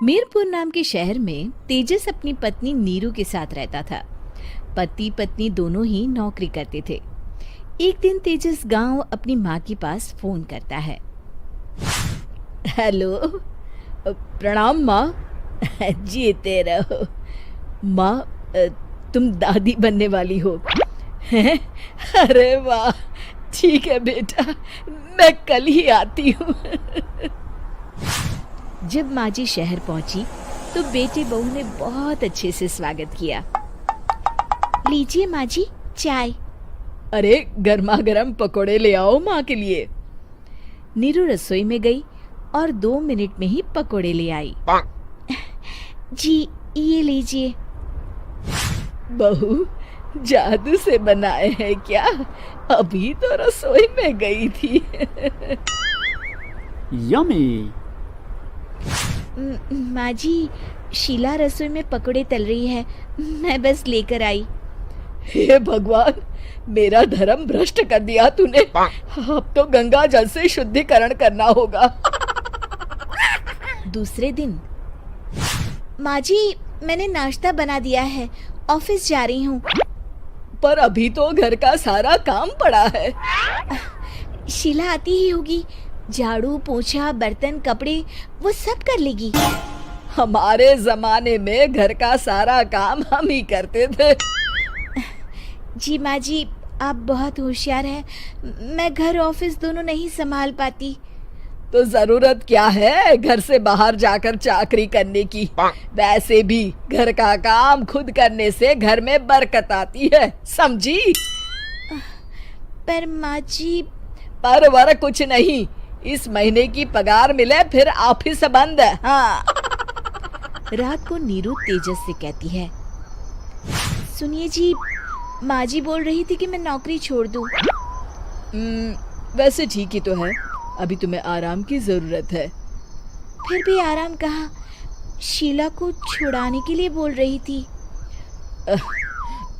मीरपुर नाम के शहर में तेजस अपनी पत्नी नीरू के साथ रहता था। पति पत्नी दोनों ही नौकरी करते थे। एक दिन तेजस गांव अपनी माँ के पास फोन करता है। हेलो, प्रणाम माँ। जीते रहो माँ, तुम दादी बनने वाली हो हैं? अरे वाह, ठीक है बेटा, मैं कल ही आती हूँ। जब माँ जी शहर पहुंची तो बेटे बहू ने बहुत अच्छे से स्वागत किया। लीजिए माँ जी, चाय। अरे गर्मा गर्म पकोड़े ले आओ माँ के लिए। नीरू रसोई में गई और 2 मिनट में ही पकोड़े ले आई। जी ये लीजिए। बहू जादू से बनाए हैं क्या? अभी तो रसोई में गई थी। यम्मी। माँ जी, शीला रसोई में पकोड़े तल रही है, मैं बस लेकर आई। हे भगवान, मेरा धर्म भ्रष्ट कर दिया तूने। अब तो गंगा जल से शुद्धिकरण करना होगा। दूसरे दिन, माँ जी मैंने नाश्ता बना दिया है, ऑफिस जा रही हूँ। पर अभी तो घर का सारा काम पड़ा है। शीला आती ही होगी, झाड़ू पोछा बर्तन कपड़े वो सब कर लेगी। हमारे जमाने में घर का सारा काम हम ही करते थे। जी माँ जी, आप बहुत होशियार हैं, मैं घर ऑफिस दोनों नहीं संभाल पाती। तो जरूरत क्या है घर से बाहर जाकर चाकरी करने की? वैसे भी घर का काम खुद करने से घर में बरकत आती है, समझी? पर माँ जी। पर वर कुछ नहीं, इस महीने की पगार मिले फिर ऑफिस बंद है। हाँ। रात को नीरू तेजस से कहती है, सुनिए जी, माँ जी बोल रही थी कि मैं नौकरी छोड़ दूं। वैसे ठीक ही तो है, अभी तुम्हें आराम की जरूरत है। फिर भी आराम कहाँ, शीला को छुड़ाने के लिए बोल रही थी।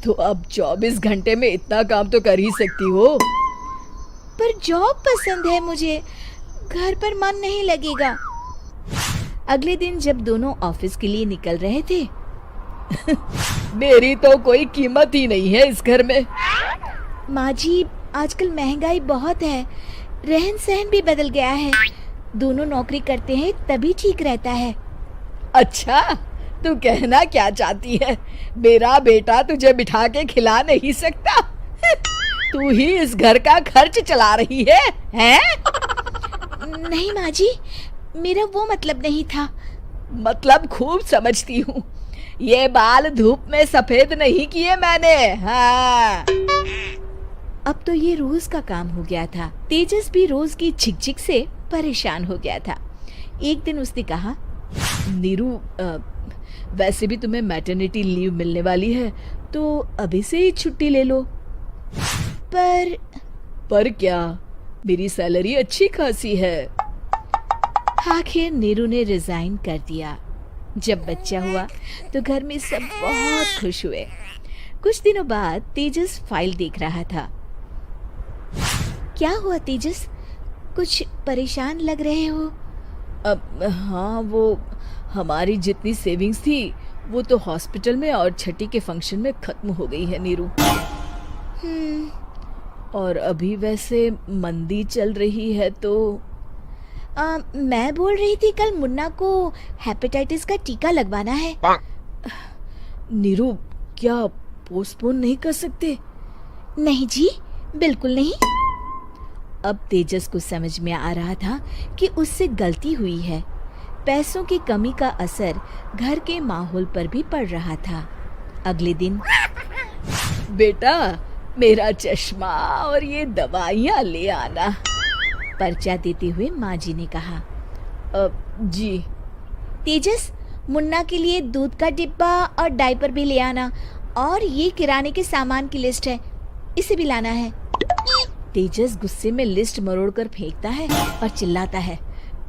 तो अब 24 घंटे में इतना काम तो कर ही सकती हो। पर जॉब पसंद है मुझे, घर पर मन नहीं लगेगा। अगले दिन जब दोनों ऑफिस के लिए निकल रहे थे, मेरी तो कोई कीमत ही नहीं है इस घर में। माँ जी, आजकल महंगाई बहुत है, रहन सहन भी बदल गया है, दोनों नौकरी करते हैं तभी ठीक रहता है। अच्छा, तू कहना क्या चाहती है? मेरा बेटा तुझे बिठा के खिला नहीं सकता? तू ही इस घर का खर्च चला रही है, हैं? नहीं माँ जी, मेरा वो मतलब नहीं था। मतलब खूब समझती हूँ, ये बाल धूप में सफेद नहीं किए मैंने। हाँ। अब तो ये रोज का काम हो गया था। तेजस भी रोज की झिकझिक से परेशान हो गया था। एक दिन उसने कहा, नीरू, वैसे भी तुम्हें मैटरनिटी लीव मिलने वाली है, तो अभी से ही छुट्टी ले लो। पर क्या, मेरी सैलरी अच्छी खासी है। आखिर नीरू ने रिजाइन कर दिया। जब बच्चा हुआ तो घर में सब बहुत खुश हुए। कुछ दिनों बाद तेजस फाइल देख रहा था। क्या हुआ तेजस, कुछ परेशान लग रहे हो? हाँ, वो हमारी जितनी सेविंग्स थी वो तो हॉस्पिटल में और छठी के फंक्शन में खत्म हो गई है नीरू। और अभी वैसे मंदी चल रही है तो मैं बोल रही थी कल मुन्ना को हेपेटाइटिस का टीका लगवाना है। नीरू, क्या पोस्टपोन नहीं कर सकते? नहीं जी, बिल्कुल नहीं। अब तेजस को समझ में आ रहा था कि उससे गलती हुई है। पैसों की कमी का असर घर के माहौल पर भी पड़ रहा था। अगले दिन, बेटा मेरा चश्मा और ये दवाइयाँ ले आना, पर्चा देते हुए माँ जी ने कहा। जी। तेजस, मुन्ना के लिए दूध का डिब्बा और डायपर भी ले आना, और ये किराने के सामान की लिस्ट है, इसे भी लाना है। तेजस गुस्से में लिस्ट मरोड़कर फेंकता है और चिल्लाता है,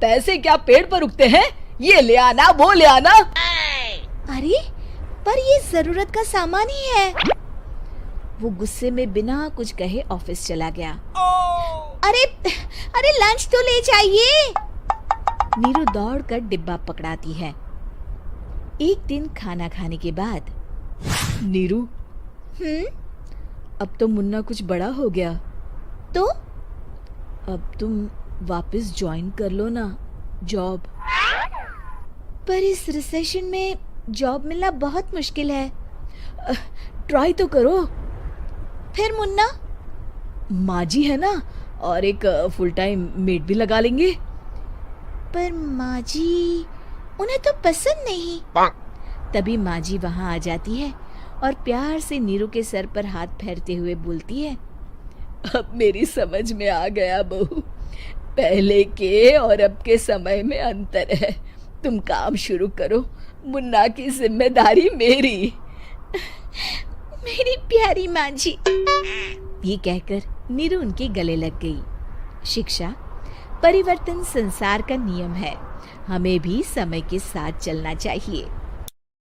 पैसे क्या पेड़ पर उगते हैं? ये ले आना, वो ले आना। अरे पर ये जरूरत का सामान ही है। वो गुस्से में बिना कुछ कहे ऑफिस चला गया। अरे लंच तो ले जाइए। नीरू दौड़कर डिब्बा पकड़ाती है एक दिन खाना खाने के बाद, नीरू, अब तो मुन्ना कुछ बड़ा हो गया, तो अब तुम वापस ज्वाइन कर लो ना जॉब। पर इस रिसेशन में जॉब मिलना बहुत मुश्किल है। ट्राई तो करो। फिर मुन्ना, माँ जी है ना, और एक फुल टाइम मेड भी लगा लेंगे। पर माँ जी, उन्हें तो पसंद नहीं। तभी माँ जी वहाँ आ जाती है और प्यार से नीरू के सर पर हाथ फेरते हुए बोलती है, अब मेरी समझ में आ गया बहू, पहले के और अब के समय में अंतर है। तुम काम शुरू करो, मुन्ना की जिम्मेदारी मेरी। मेरी प्यारी माँ जी, ये कहकर नीरू उनके गले लग गई। शिक्षा, परिवर्तन संसार का नियम है, हमें भी समय के साथ चलना चाहिए।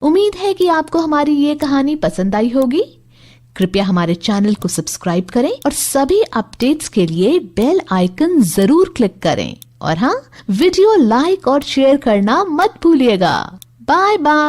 उम्मीद है कि आपको हमारी ये कहानी पसंद आई होगी। कृपया हमारे चैनल को सब्सक्राइब करें और सभी अपडेट्स के लिए बेल आइकन जरूर क्लिक करें। और हाँ, वीडियो लाइक और शेयर करना मत भूलिएगा। Bye bye.